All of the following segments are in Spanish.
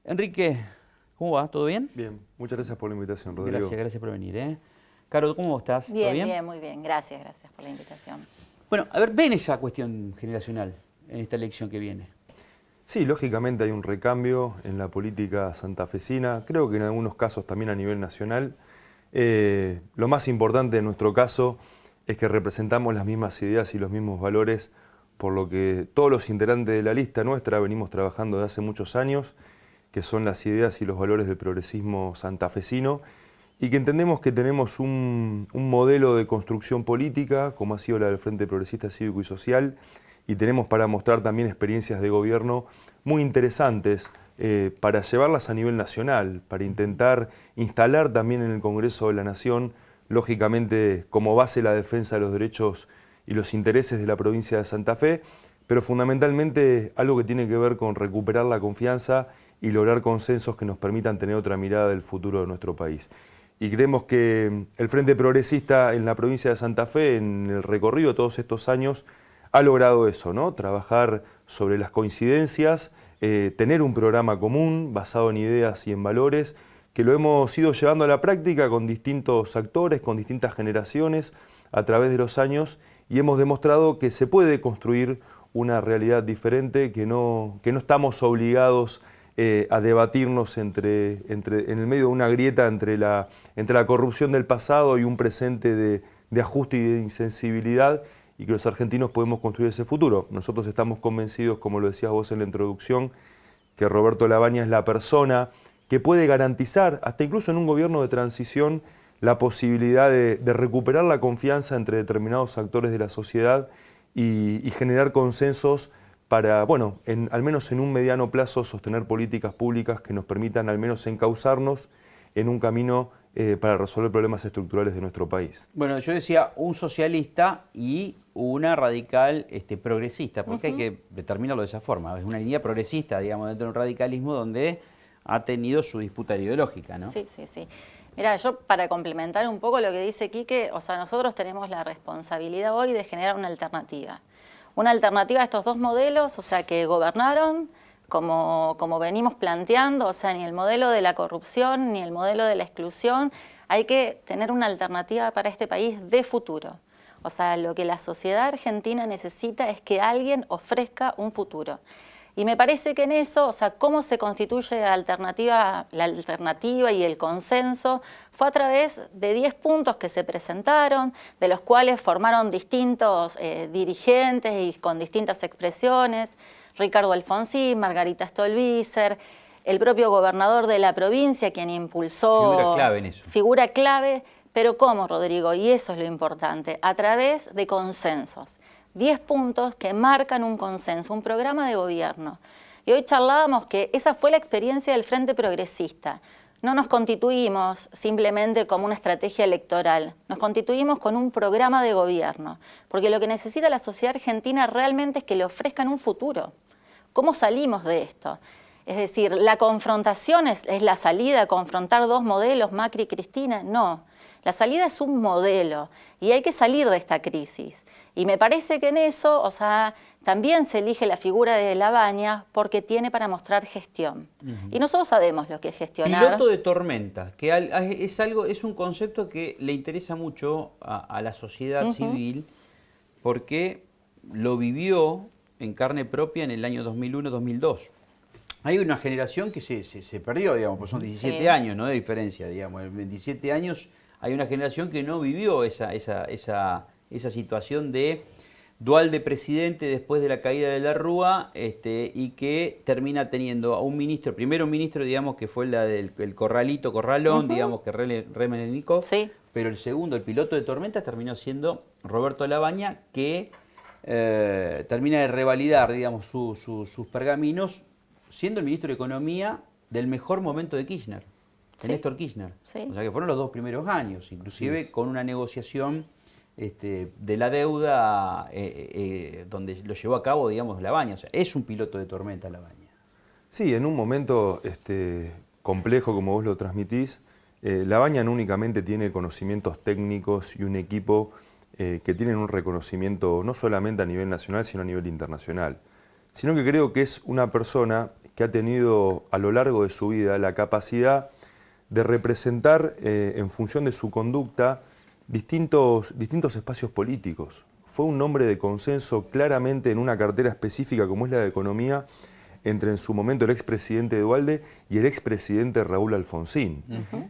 Enrique, ¿cómo va? ¿Todo bien? Bien, muchas gracias por la invitación, Rodrigo. Gracias por venir. Caro, ¿cómo estás? ¿Todo Bien, bien? bien, muy bien. Gracias por la invitación. Bueno, a ver, ven esa cuestión generacional en esta elección que viene. Sí, lógicamente hay un recambio en la política santafesina, creo que en algunos casos también a nivel nacional. Lo más importante en nuestro caso es que representamos las mismas ideas y los mismos valores, por lo que todos los integrantes de la lista nuestra venimos trabajando desde hace muchos años, que son las ideas y los valores del progresismo santafesino, y que entendemos que tenemos un modelo de construcción política, como ha sido la del Frente Progresista Cívico y Social, y tenemos para mostrar también experiencias de gobierno muy interesantes para llevarlas a nivel nacional, para intentar instalar también en el Congreso de la Nación, lógicamente como base la defensa de los derechos y los intereses de la provincia de Santa Fe, pero fundamentalmente algo que tiene que ver con recuperar la confianza y lograr consensos que nos permitan tener otra mirada del futuro de nuestro país. Y creemos que el Frente Progresista en la provincia de Santa Fe, en el recorrido de todos estos años, ha logrado eso, ¿no? Trabajar sobre las coincidencias, tener un programa común basado en ideas y en valores, que lo hemos ido llevando a la práctica con distintos actores, con distintas generaciones a través de los años, y hemos demostrado que se puede construir una realidad diferente, que no estamos obligados a debatirnos en el medio de una grieta entre la corrupción del pasado y un presente de ajuste y de insensibilidad, y que los argentinos podemos construir ese futuro. Nosotros estamos convencidos, como lo decías vos en la introducción, que Roberto Labaña es la persona que puede garantizar, hasta incluso en un gobierno de transición, la posibilidad de recuperar la confianza entre determinados actores de la sociedad y generar consensos para, bueno, al menos en un mediano plazo, sostener políticas públicas que nos permitan al menos encauzarnos en un camino para resolver problemas estructurales de nuestro país. Bueno, yo decía un socialista y una radical progresista, porque hay que determinarlo de esa forma. Es una línea progresista, digamos, dentro de un radicalismo donde ha tenido su disputa ideológica, ¿no? Sí. Mira, yo para complementar un poco lo que dice Quique, o sea, nosotros tenemos la responsabilidad hoy de generar una alternativa. Una alternativa a estos dos modelos, o sea, que gobernaron como venimos planteando, o sea, ni el modelo de la corrupción ni el modelo de la exclusión. Hay que tener una alternativa para este país de futuro. O sea, lo que la sociedad argentina necesita es que alguien ofrezca un futuro. Y me parece que en eso, o sea, cómo se constituye la alternativa y el consenso fue a través de 10 puntos que se presentaron, de los cuales formaron distintos dirigentes y con distintas expresiones. Ricardo Alfonsín, Margarita Stolbizer, el propio gobernador de la provincia, quien impulsó... Figura clave en eso. Figura clave, pero ¿cómo, Rodrigo? Y eso es lo importante, a través de consensos. 10 puntos que marcan un consenso, un programa de gobierno. Y hoy charlábamos que esa fue la experiencia del Frente Progresista. No nos constituimos simplemente como una estrategia electoral, nos constituimos con un programa de gobierno, porque lo que necesita la sociedad argentina realmente es que le ofrezcan un futuro. ¿Cómo salimos de esto? Es decir, ¿la confrontación es la salida, confrontar dos modelos, Macri y Cristina? No. La salida es un modelo y hay que salir de esta crisis. Y me parece que en eso, o sea, también se elige la figura de Labaña porque tiene para mostrar gestión. Y nosotros sabemos lo que es gestionar. Piloto de tormenta, que es un concepto que le interesa mucho a la sociedad civil, porque lo vivió en carne propia en el año 2001-2002. Hay una generación que se perdió, digamos, pues son 17 años, ¿no? De diferencia, digamos. En 27 años hay una generación que no vivió esa situación de dual de presidente después de la caída de la Rúa, y que termina teniendo a un ministro, primero un ministro, digamos, que fue la del Corralón, digamos, que remelicó, pero el segundo, el piloto de tormenta, terminó siendo Roberto Labaña, que termina de revalidar, digamos, sus pergaminos, siendo el ministro de Economía del mejor momento de Kirchner, de Néstor Kirchner. O sea que fueron los 2 primeros años, inclusive con una negociación de la deuda donde lo llevó a cabo, digamos, Labaña. O sea, es un piloto de tormenta Labaña. Sí, en un momento complejo como vos lo transmitís, Labaña no únicamente tiene conocimientos técnicos y un equipo que tienen un reconocimiento no solamente a nivel nacional, sino a nivel internacional, sino que creo que es una persona que ha tenido a lo largo de su vida la capacidad de representar en función de su conducta distintos espacios políticos. Fue un hombre de consenso claramente en una cartera específica como es la de Economía entre en su momento el expresidente Duhalde y el expresidente Raúl Alfonsín.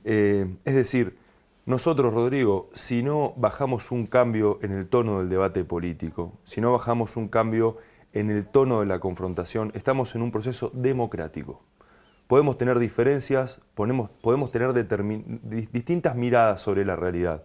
Es decir, nosotros, Rodrigo, si no bajamos un cambio en el tono del debate político, si no bajamos un cambio en el tono de la confrontación, estamos en un proceso democrático. Podemos tener diferencias, podemos tener distintas miradas sobre la realidad,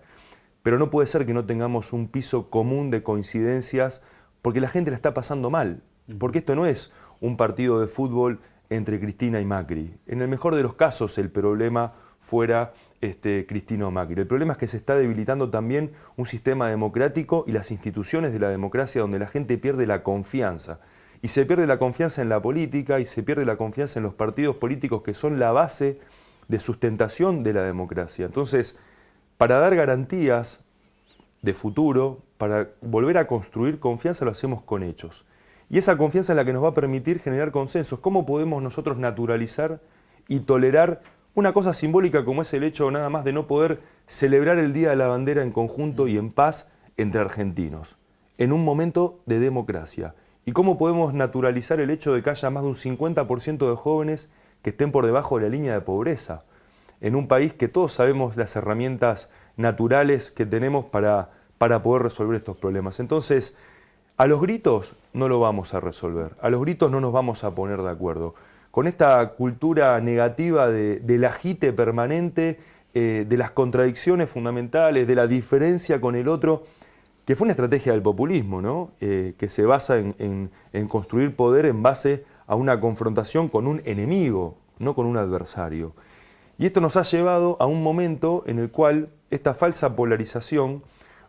pero no puede ser que no tengamos un piso común de coincidencias porque la gente la está pasando mal, porque esto no es un partido de fútbol entre Cristina y Macri. En el mejor de los casos el problema fuera Cristina o Macri. El problema es que se está debilitando también un sistema democrático y las instituciones de la democracia donde la gente pierde la confianza. Y se pierde la confianza en la política y se pierde la confianza en los partidos políticos que son la base de sustentación de la democracia. Entonces, para dar garantías de futuro, para volver a construir confianza, lo hacemos con hechos. Y esa confianza es la que nos va a permitir generar consensos. ¿Cómo podemos nosotros naturalizar y tolerar una cosa simbólica como es el hecho nada más de no poder celebrar el Día de la Bandera en conjunto y en paz entre argentinos, en un momento de democracia? ¿Y cómo podemos naturalizar el hecho de que haya más de un 50% de jóvenes que estén por debajo de la línea de pobreza, en un país que todos sabemos las herramientas naturales que tenemos para poder resolver estos problemas? Entonces, a los gritos no lo vamos a resolver, a los gritos no nos vamos a poner de acuerdo. Con esta cultura negativa del agite permanente, de las contradicciones fundamentales, de la diferencia con el otro, que fue una estrategia del populismo, ¿no? Que se basa en construir poder en base a una confrontación con un enemigo, no con un adversario. Y esto nos ha llevado a un momento en el cual esta falsa polarización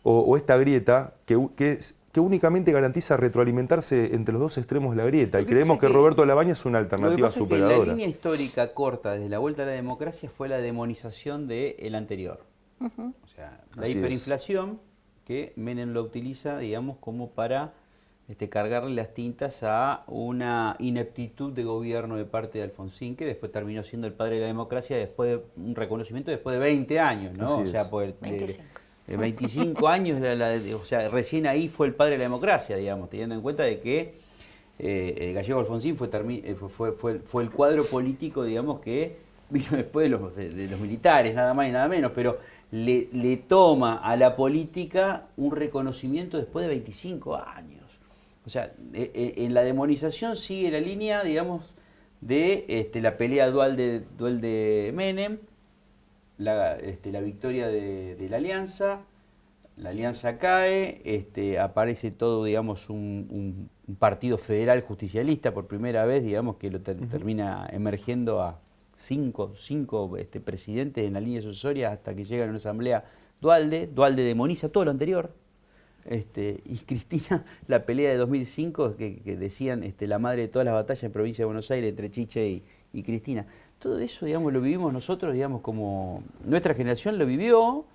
o esta grieta, que únicamente garantiza retroalimentarse entre los dos extremos de la grieta. Y creemos que Roberto Labaña es una alternativa superadora. La línea histórica corta desde la vuelta a la democracia fue la demonización del anterior. O sea, la hiperinflación que Menem lo utiliza, digamos, como para cargarle las tintas a una ineptitud de gobierno de parte de Alfonsín, que después terminó siendo el padre de la democracia después de un reconocimiento después de 20 años, ¿no? Así o sea, es. 25 años, o sea, recién ahí fue el padre de la democracia, digamos, teniendo en cuenta de que Gallego Alfonsín fue el cuadro político, digamos, que vino después de los militares, nada más y nada menos, pero le toma a la política un reconocimiento después de 25 años. O sea, en la demonización sigue la línea, digamos, de la pelea Duhalde-Menem, la victoria de la alianza cae, aparece todo, digamos, un partido federal justicialista por primera vez, digamos, que lo termina emergiendo a cinco presidentes en la línea sucesoria hasta que llega a una asamblea Duhalde demoniza todo lo anterior, y Cristina, la pelea de 2005, que decían la madre de todas las batallas en provincia de Buenos Aires entre Chiche y Cristina. Todo eso, digamos, lo vivimos nosotros, digamos, como nuestra generación lo vivió,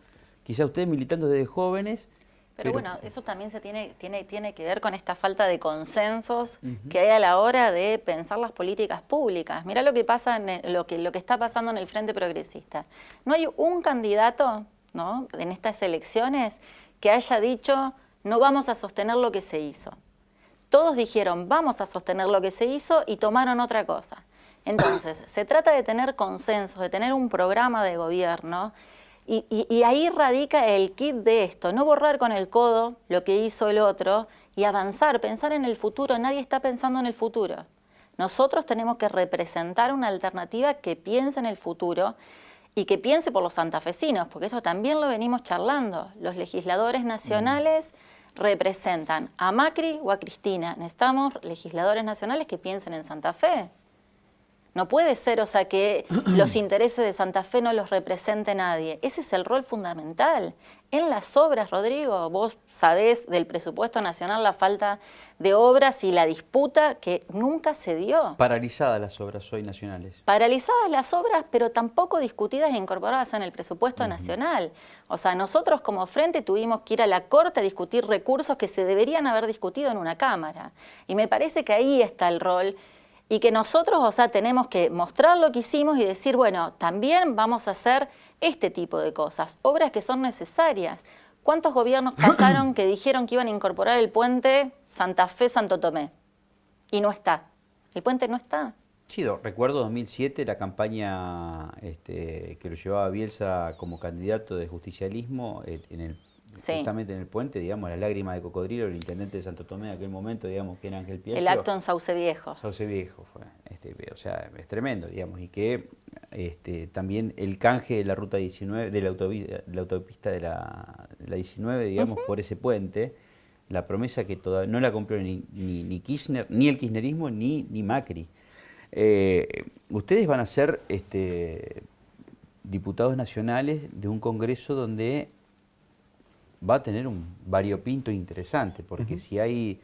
quizá ustedes militando desde jóvenes. Pero bueno, eso también tiene que ver con esta falta de consensos que hay a la hora de pensar las políticas públicas. Mirá lo que pasa, lo que está pasando en el Frente Progresista. No hay un candidato, ¿no?, en estas elecciones que haya dicho no vamos a sostener lo que se hizo. Todos dijeron vamos a sostener lo que se hizo y tomaron otra cosa. Entonces, se trata de tener consensos, de tener un programa de gobierno y ahí radica el kit de esto, no borrar con el codo lo que hizo el otro y avanzar, pensar en el futuro. Nadie está pensando en el futuro. Nosotros tenemos que representar una alternativa que piense en el futuro y que piense por los santafesinos, porque esto también lo venimos charlando. Los legisladores nacionales representan a Macri o a Cristina. Necesitamos legisladores nacionales que piensen en Santa Fe. No puede ser, o sea, que los intereses de Santa Fe no los represente nadie. Ese es el rol fundamental. En las obras, Rodrigo, vos sabés del presupuesto nacional la falta de obras y la disputa que nunca se dio. Paralizadas las obras hoy nacionales. Paralizadas las obras, pero tampoco discutidas e incorporadas en el presupuesto nacional. O sea, nosotros como Frente tuvimos que ir a la Corte a discutir recursos que se deberían haber discutido en una Cámara. Y me parece que ahí está el rol y que nosotros, o sea, tenemos que mostrar lo que hicimos y decir, bueno, también vamos a hacer este tipo de cosas, obras que son necesarias. ¿Cuántos gobiernos pasaron que dijeron que iban a incorporar el puente Santa Fe-Santo Tomé? Y no está. El puente no está. Sí, recuerdo 2007 la campaña que lo llevaba Bielsa como candidato de justicialismo justamente en el puente, digamos, la lágrima de cocodrilo, el intendente de Santo Tomé en aquel momento, digamos, que era Ángel Pietro. El acto en Sauce Viejo. Sauce Viejo fue, o sea, es tremendo, digamos, y que también el canje de la ruta 19, de la autopista de la 19, digamos, por ese puente, la promesa que todavía no la cumplió ni Kirchner, ni el kirchnerismo, ni Macri. Ustedes van a ser diputados nacionales de un congreso donde va a tener un variopinto interesante, porque si hay,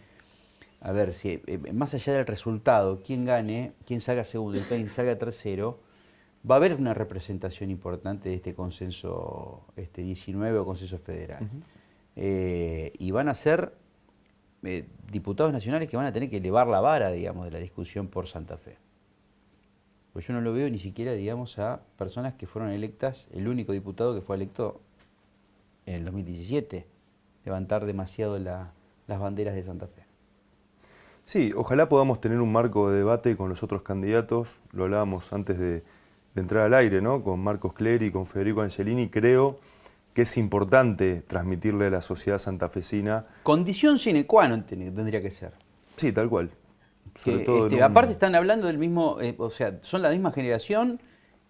a ver, si más allá del resultado, quién gane, quién salga segundo y quién salga tercero, va a haber una representación importante de este consenso 19 o consenso federal. Y van a ser diputados nacionales que van a tener que elevar la vara, digamos, de la discusión por Santa Fe. Pues yo no lo veo ni siquiera, digamos, a personas que fueron electas, el único diputado que fue electo en el 2017, levantar demasiado las banderas de Santa Fe. Sí, ojalá podamos tener un marco de debate con los otros candidatos, lo hablábamos antes de entrar al aire, ¿no? Con Marcos Clery, con Federico Angelini. Creo que es importante transmitirle a la sociedad santafesina. Condición sine qua non tendría que ser. Sí, tal cual. Sobre todo aparte están hablando del mismo, o sea, son la misma generación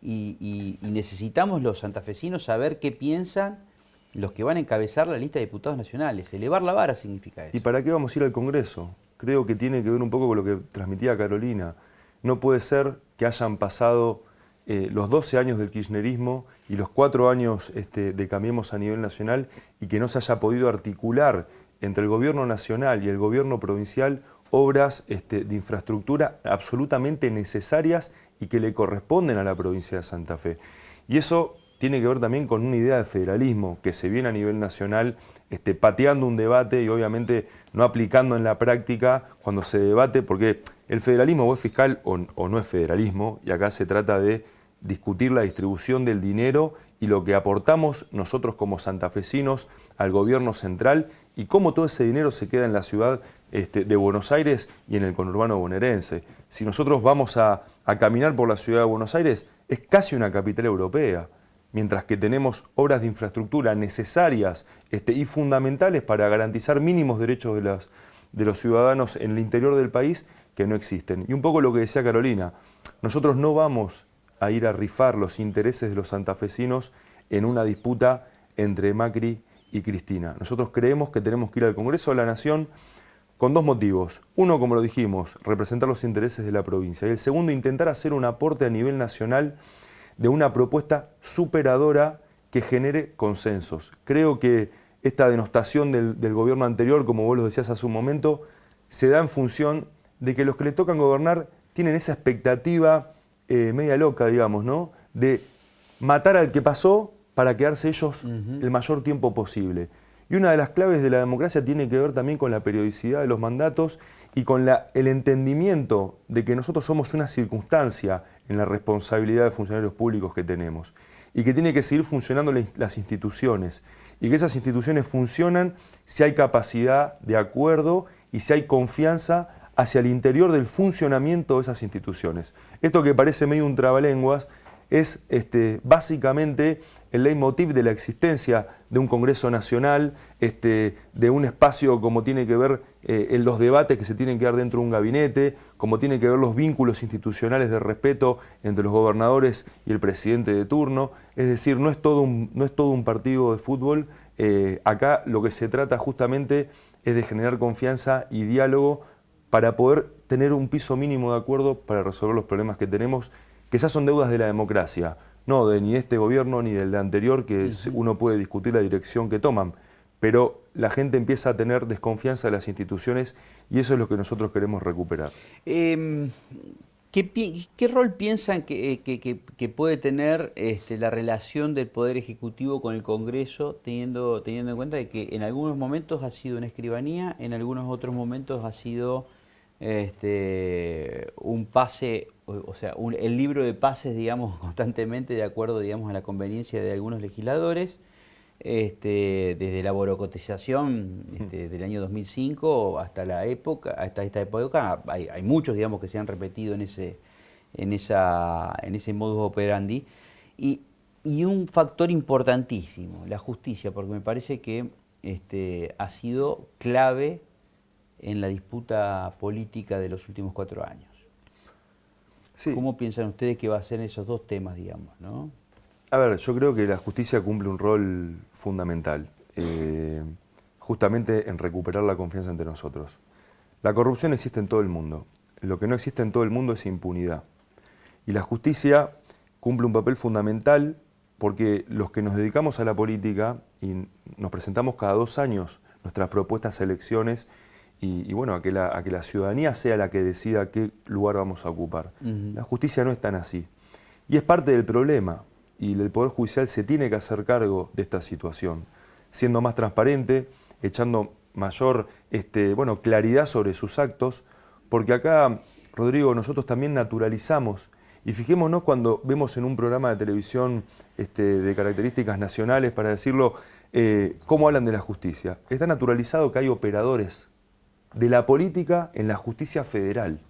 y necesitamos los santafesinos saber qué piensan los que van a encabezar la lista de diputados nacionales. Elevar la vara significa eso. ¿Y para qué vamos a ir al Congreso? Creo que tiene que ver un poco con lo que transmitía Carolina. No puede ser que hayan pasado los 12 años del kirchnerismo y los 4 años de Cambiemos a nivel nacional y que no se haya podido articular entre el gobierno nacional y el gobierno provincial obras de infraestructura absolutamente necesarias y que le corresponden a la provincia de Santa Fe. Y eso tiene que ver también con una idea de federalismo que se viene a nivel nacional pateando un debate y obviamente no aplicando en la práctica cuando se debate, porque el federalismo o es fiscal o no es federalismo, y acá se trata de discutir la distribución del dinero y lo que aportamos nosotros como santafesinos al gobierno central y cómo todo ese dinero se queda en la ciudad de Buenos Aires y en el conurbano bonaerense. Si nosotros vamos a caminar por la ciudad de Buenos Aires, es casi una capital europea, mientras que tenemos obras de infraestructura necesarias y fundamentales para garantizar mínimos derechos de los ciudadanos en el interior del país que no existen. Y un poco lo que decía Carolina, nosotros no vamos a ir a rifar los intereses de los santafesinos en una disputa entre Macri y Cristina. Nosotros creemos que tenemos que ir al Congreso de la Nación con 2 motivos. Uno, como lo dijimos, representar los intereses de la provincia. Y el segundo, intentar hacer un aporte a nivel nacional de una propuesta superadora que genere consensos. Creo que esta denostación del gobierno anterior, como vos lo decías hace un momento, se da en función de que los que le tocan gobernar tienen esa expectativa media loca, digamos, ¿no? De matar al que pasó para quedarse ellos el mayor tiempo posible. Y una de las claves de la democracia tiene que ver también con la periodicidad de los mandatos y con el entendimiento de que nosotros somos una circunstancia en la responsabilidad de funcionarios públicos que tenemos y que tiene que seguir funcionando las instituciones y que esas instituciones funcionan si hay capacidad de acuerdo y si hay confianza hacia el interior del funcionamiento de esas instituciones. Esto que parece medio un trabalenguas es básicamente el leitmotiv de la existencia de un Congreso Nacional, de un espacio como tiene que ver en los debates que se tienen que dar dentro de un gabinete, como tiene que ver los vínculos institucionales de respeto entre los gobernadores y el presidente de turno. Es decir, no es todo un partido de fútbol. Acá lo que se trata justamente es de generar confianza y diálogo para poder tener un piso mínimo de acuerdo para resolver los problemas que tenemos, que ya son deudas de la democracia, no de ni este gobierno ni del anterior, que uno puede discutir la dirección que toman, pero la gente empieza a tener desconfianza de las instituciones y eso es lo que nosotros queremos recuperar. ¿Qué rol piensan que puede tener la relación del Poder Ejecutivo con el Congreso, teniendo en cuenta de que en algunos momentos ha sido una escribanía, en algunos otros momentos ha sido un pase, o sea, el libro de pases, digamos, constantemente de acuerdo, digamos, a la conveniencia de algunos legisladores. Desde la burocratización del año 2005 hasta la época, hasta esta época, hay muchos, digamos, que se han repetido en ese modus operandi. Y un factor importantísimo, la justicia, porque me parece que ha sido clave en la disputa política de los últimos 4 años. Sí. ¿Cómo piensan ustedes que va a ser esos dos temas, digamos, ¿no? A ver, yo creo que la justicia cumple un rol fundamental, justamente en recuperar la confianza entre nosotros. La corrupción existe en todo el mundo. Lo que no existe en todo el mundo es impunidad. Y la justicia cumple un papel fundamental porque los que nos dedicamos a la política y nos presentamos cada 2 años nuestras propuestas a elecciones y bueno, a que la ciudadanía sea la que decida qué lugar vamos a ocupar. La justicia no es tan así. Y es parte del problema. Y el Poder Judicial se tiene que hacer cargo de esta situación, siendo más transparente, echando mayor claridad sobre sus actos, porque acá, Rodrigo, nosotros también naturalizamos, y fijémonos cuando vemos en un programa de televisión de características nacionales, para decirlo, cómo hablan de la justicia. Está naturalizado que hay operadores de la política en la justicia federal.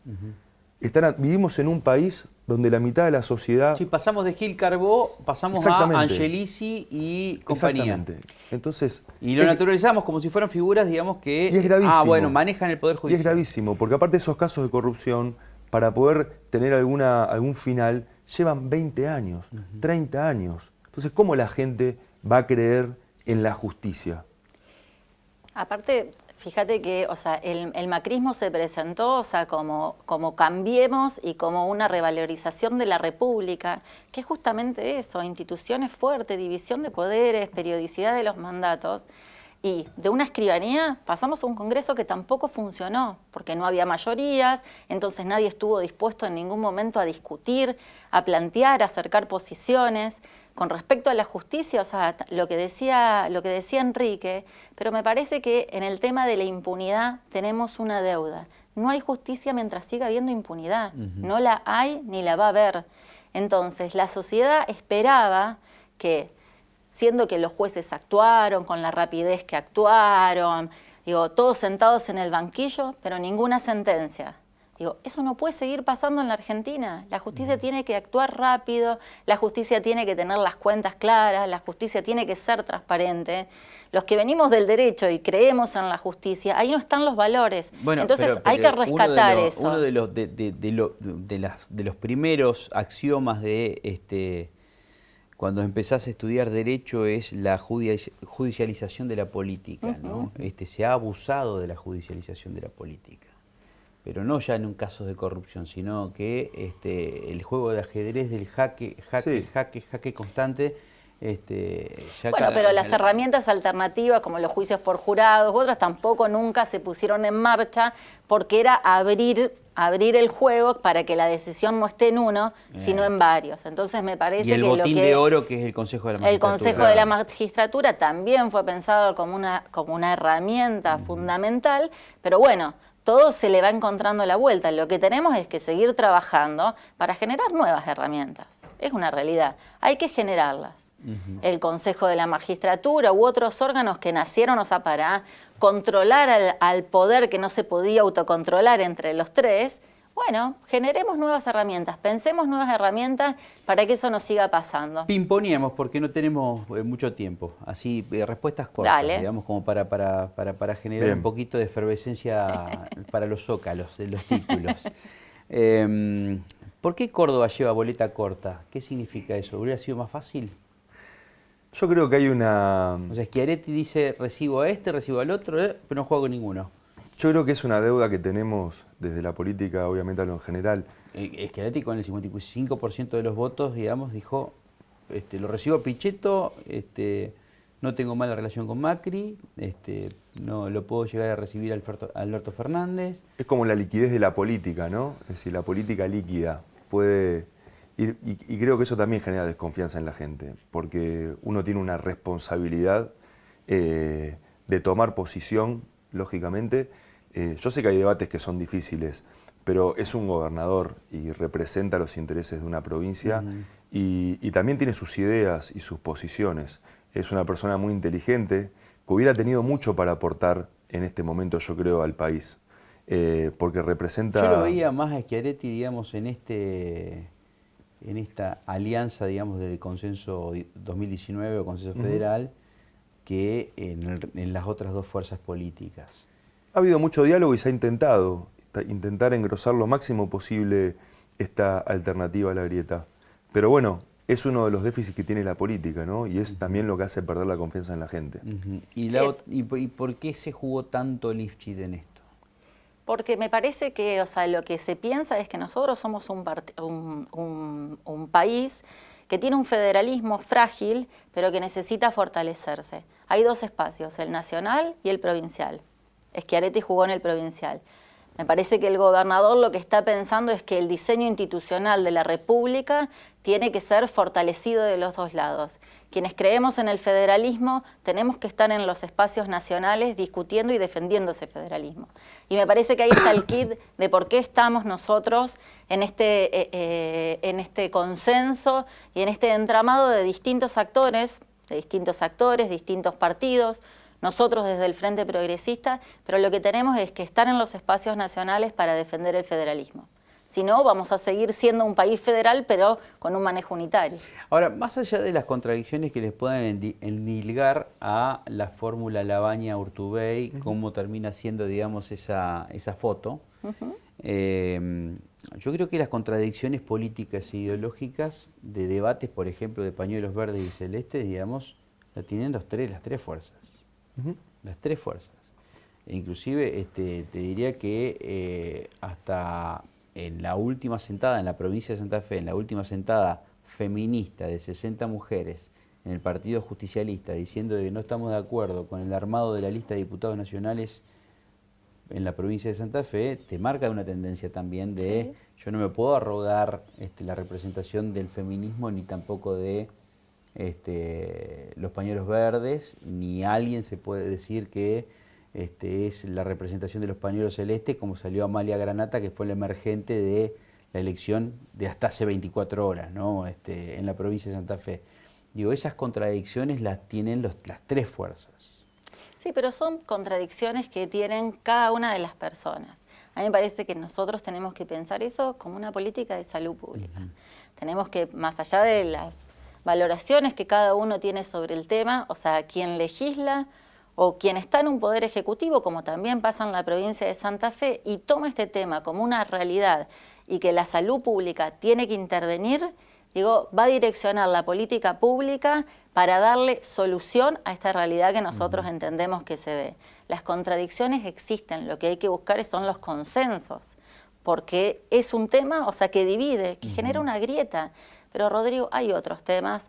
Vivimos en un país donde la mitad de la sociedad... Sí, pasamos de Gil Carbó, pasamos a Angelici y compañía. Exactamente. Entonces, y lo naturalizamos como si fueran figuras, digamos, que... Y es gravísimo. Manejan el Poder Judicial. Y es gravísimo, porque aparte de esos casos de corrupción, para poder tener algún final, llevan 20 años, 30 años. Entonces, ¿cómo la gente va a creer en la justicia? Aparte, fíjate que, o sea, el macrismo se presentó, o sea, como cambiemos y como una revalorización de la República, que es justamente eso, instituciones fuertes, división de poderes, periodicidad de los mandatos. Y de una escribanía pasamos a un Congreso que tampoco funcionó, porque no había mayorías, entonces nadie estuvo dispuesto en ningún momento a discutir, a plantear, a acercar posiciones. Con respecto a la justicia, o sea, lo que decía Enrique, pero me parece que en el tema de la impunidad tenemos una deuda. No hay justicia mientras siga habiendo impunidad. No la hay ni la va a haber. Entonces, la sociedad esperaba que, siendo que los jueces actuaron con la rapidez que actuaron, todos sentados en el banquillo, pero ninguna sentencia. Eso no puede seguir pasando en la Argentina. La justicia tiene que actuar rápido, la justicia tiene que tener las cuentas claras, la justicia tiene que ser transparente. Los que venimos del derecho y creemos en la justicia, ahí no están los valores. Bueno, entonces hay que rescatar eso. Uno de los primeros axiomas de cuando empezás a estudiar derecho es la judicialización de la política, ¿no? Se ha abusado de la judicialización de la política. Pero no ya en un caso de corrupción, sino que el juego de ajedrez del jaque constante. Pero las herramientas alternativas como los juicios por jurados, otras tampoco nunca se pusieron en marcha porque era abrir el juego para que la decisión no esté en uno, sino en varios. Entonces me parece que el botín de oro, que es el Consejo de la Magistratura. El Consejo de la Magistratura también fue pensado como una herramienta fundamental, pero bueno, todo se le va encontrando la vuelta. Lo que tenemos es que seguir trabajando para generar nuevas herramientas. Es una realidad. Hay que generarlas. El Consejo de la Magistratura u otros órganos que nacieron, o sea, para controlar al poder que no se podía autocontrolar entre los tres. Bueno, generemos nuevas herramientas, pensemos nuevas herramientas para que eso no siga pasando. Pimponíamos porque no tenemos mucho tiempo, así respuestas cortas, digamos, como para generar un poquito de efervescencia para los zócalos, de los títulos. ¿Por qué Córdoba lleva boleta corta? ¿Qué significa eso? ¿Hubiera sido más fácil? Yo creo que hay una... O sea, Schiaretti dice, recibo a este, recibo al otro, pero no juego con ninguno. Yo creo que es una deuda que tenemos desde la política, obviamente a lo en general. Schiaretti con el 55% de los votos, digamos, dijo, lo recibo a Pichetto, no tengo mala relación con Macri, no lo puedo llegar a recibir a Alberto Fernández. Es como la liquidez de la política, ¿no? Es decir, la política líquida puede... Y creo que eso también genera desconfianza en la gente, porque uno tiene una responsabilidad de tomar posición, lógicamente, Yo sé que hay debates que son difíciles, pero es un gobernador y representa los intereses de una provincia y también tiene sus ideas y sus posiciones. Es una persona muy inteligente que hubiera tenido mucho para aportar en este momento, yo creo, al país, porque representa... Yo lo veía más a Schiaretti, digamos, en esta alianza, digamos, del consenso 2019 o consenso federal, que en las otras dos fuerzas políticas. Ha habido mucho diálogo y se ha intentado intentar engrosar lo máximo posible esta alternativa a la grieta. Pero bueno, es uno de los déficits que tiene la política, ¿no? Y es también lo que hace perder la confianza en la gente. ¿Y por qué se jugó tanto Lifchit en esto? Porque me parece que, o sea, lo que se piensa es que nosotros somos un país que tiene un federalismo frágil, pero que necesita fortalecerse. Hay dos espacios, el nacional y el provincial. Schiaretti jugó en el provincial. Me parece que el gobernador lo que está pensando es que el diseño institucional de la República tiene que ser fortalecido de los dos lados. Quienes creemos en el federalismo tenemos que estar en los espacios nacionales discutiendo y defendiendo ese federalismo. Y me parece que ahí está el kit de por qué estamos nosotros en este consenso y en este entramado de distintos actores, distintos partidos. Nosotros desde el Frente Progresista, pero lo que tenemos es que estar en los espacios nacionales para defender el federalismo. Si no, vamos a seguir siendo un país federal, pero con un manejo unitario. Ahora, más allá de las contradicciones que les puedan endilgar a la fórmula Labaña-Urtubey, cómo termina siendo, digamos, esa foto, yo creo que las contradicciones políticas e ideológicas de debates, por ejemplo, de pañuelos verdes y celestes, digamos, la tienen las tres fuerzas. Las tres fuerzas. E inclusive te diría que hasta en la última sentada, en la provincia de Santa Fe, en la última sentada feminista de 60 mujeres en el Partido Justicialista, diciendo que no estamos de acuerdo con el armado de la lista de diputados nacionales en la provincia de Santa Fe, te marca una tendencia también de yo no me puedo arrogar la representación del feminismo ni tampoco de los pañuelos verdes, ni alguien se puede decir que es la representación de los pañuelos celestes, como salió Amalia Granata, que fue la emergente de la elección de hasta hace 24 horas, ¿no? En la provincia de Santa Fe. Digo, esas contradicciones las tienen las tres fuerzas. Sí, pero son contradicciones que tienen cada una de las personas. A mí me parece que nosotros tenemos que pensar eso como una política de salud pública. Tenemos que, más allá de las valoraciones que cada uno tiene sobre el tema, o sea, quien legisla o quien está en un poder ejecutivo, como también pasa en la provincia de Santa Fe, y toma este tema como una realidad y que la salud pública tiene que intervenir, digo, va a direccionar la política pública para darle solución a esta realidad que nosotros entendemos que se ve. Las contradicciones existen, lo que hay que buscar son los consensos, porque es un tema, o sea, que divide, que genera una grieta. Pero Rodrigo, hay otros temas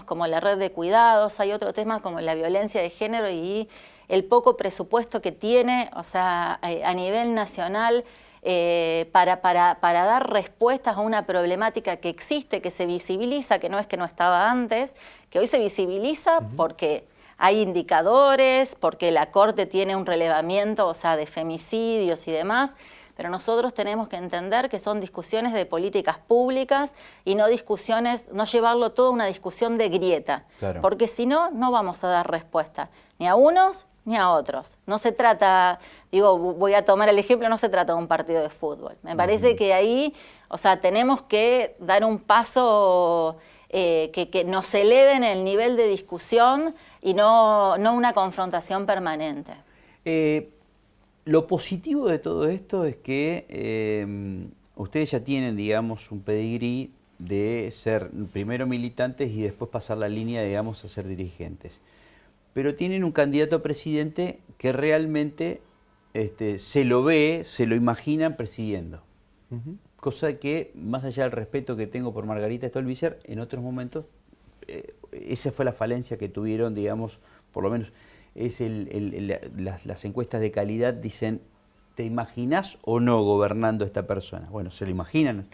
como la red de cuidados, hay otro tema como la violencia de género y el poco presupuesto que tiene, o sea, a nivel nacional para dar respuestas a una problemática que existe, que se visibiliza, que no es que no estaba antes, que hoy se visibiliza porque hay indicadores, porque la Corte tiene un relevamiento, o sea, de femicidios y demás. Pero nosotros tenemos que entender que son discusiones de políticas públicas y no llevarlo todo a una discusión de grieta. Claro. Porque si no, no vamos a dar respuesta, ni a unos ni a otros. No se trata, digo, voy a tomar el ejemplo, no se trata de un partido de fútbol. Me parece que ahí, o sea, tenemos que dar un paso que nos eleve en el nivel de discusión y no una confrontación permanente. Lo positivo de todo esto es que ustedes ya tienen, digamos, un pedigrí de ser primero militantes y después pasar la línea, digamos, a ser dirigentes. Pero tienen un candidato a presidente que realmente se lo imaginan presidiendo. Cosa que, más allá del respeto que tengo por Margarita Stolbizer, en otros momentos, esa fue la falencia que tuvieron, digamos, por lo menos... las encuestas de calidad dicen, ¿te imaginas o no gobernando esta persona? Bueno, se lo imaginan.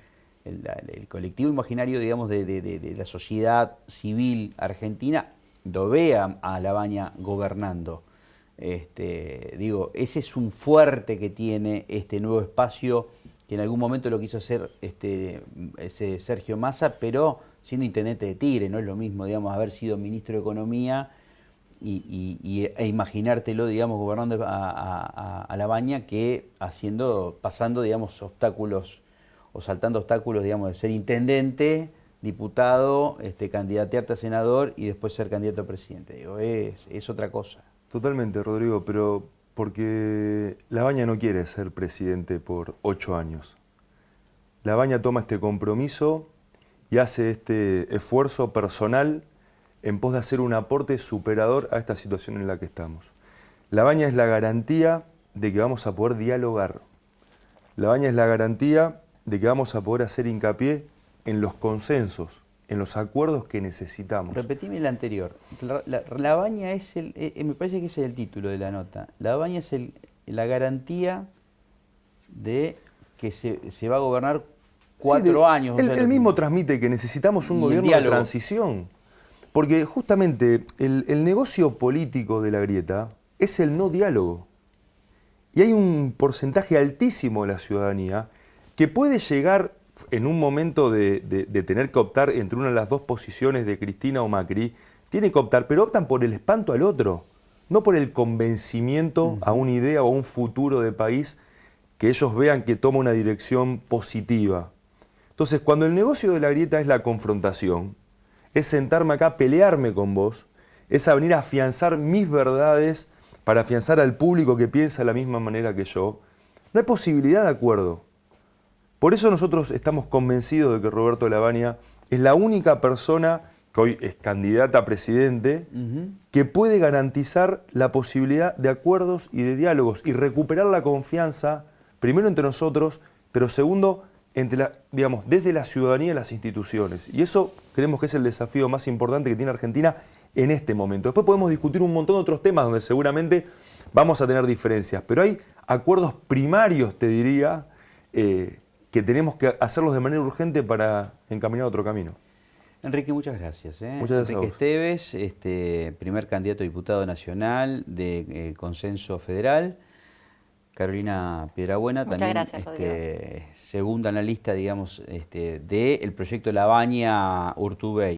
El colectivo imaginario, digamos, de la sociedad civil argentina lo ve a Labaña gobernando. Digo, ese es un fuerte que tiene este nuevo espacio, que en algún momento lo quiso hacer ese Sergio Massa, pero siendo intendente de Tigre. No es lo mismo, digamos, haber sido ministro de Economía e imaginártelo, digamos, gobernando a La Baña, que pasando, digamos, obstáculos o saltando obstáculos, digamos, de ser intendente, diputado, candidatearte a senador y después ser candidato a presidente. Digo, es otra cosa. Totalmente, Rodrigo, pero porque La Baña no quiere ser presidente por 8 años. La Baña toma este compromiso y hace este esfuerzo personal en pos de hacer un aporte superador a esta situación en la que estamos. La Baña es la garantía de que vamos a poder dialogar. La Baña es la garantía de que vamos a poder hacer hincapié en los consensos, en los acuerdos que necesitamos. Repetime el anterior. La Baña es me parece que ese es el título de la nota. La Baña es la garantía de que se va a gobernar 4 años. Él mismo transmite que necesitamos un gobierno de transición. Porque justamente el negocio político de la grieta es el no diálogo. Y hay un porcentaje altísimo de la ciudadanía que puede llegar en un momento de tener que optar entre una de las dos posiciones de Cristina o Macri, tiene que optar, pero optan por el espanto al otro, no por el convencimiento a una idea o a un futuro de país que ellos vean que toma una dirección positiva. Entonces, cuando el negocio de la grieta es la confrontación, es sentarme acá, pelearme con vos, es a venir a afianzar mis verdades para afianzar al público que piensa de la misma manera que yo, no hay posibilidad de acuerdo. Por eso nosotros estamos convencidos de que Roberto La Baña es la única persona que hoy es candidata a presidente que puede garantizar la posibilidad de acuerdos y de diálogos y recuperar la confianza, primero entre nosotros, pero segundo, desde la ciudadanía y las instituciones. Y eso creemos que es el desafío más importante que tiene Argentina en este momento. Después podemos discutir un montón de otros temas donde seguramente vamos a tener diferencias, pero hay acuerdos primarios, te diría, que tenemos que hacerlos de manera urgente para encaminar otro camino. Enrique, muchas gracias. Muchas gracias. Enrique Esteves, primer candidato a diputado nacional de Consenso Federal. Carolina Piedrabuena, muchas también gracias, segunda en la lista, digamos, del proyecto La Baña Urtubey.